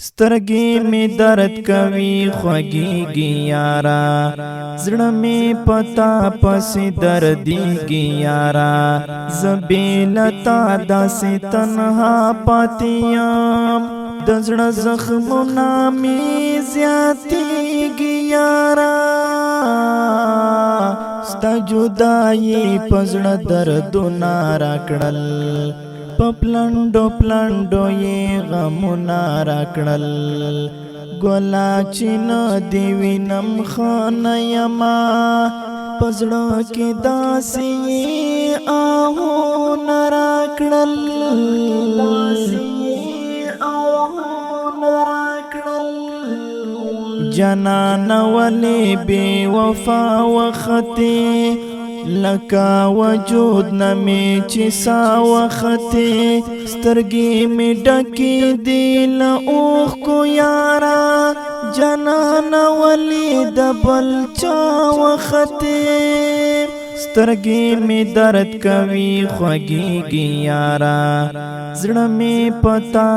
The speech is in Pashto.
سترګې می درد کوي خوږیږي یارا، زړه می پتا پسې دردیږي یارا، زبیلتا داسې تنها پاتې یم، د زړه زخمونه می زیاتېږي یارا، ستا جدایي په زړه دردونه راکړل، پلنډو پلنډو یې غمونه راکړل، ګلا چې نه دې وینم ښه نه یمه، په زړه کې داسې یې آهونه راکړل، جانانه ولې بې وفا وختې، لکه وجود نمی چی سا وختی، سترگی می ڈکی دی لعوخ کو یارا، جنانا ولی دبل چا وختی، سترگی می درد کوي خوږیږي یارا، زړه می پتا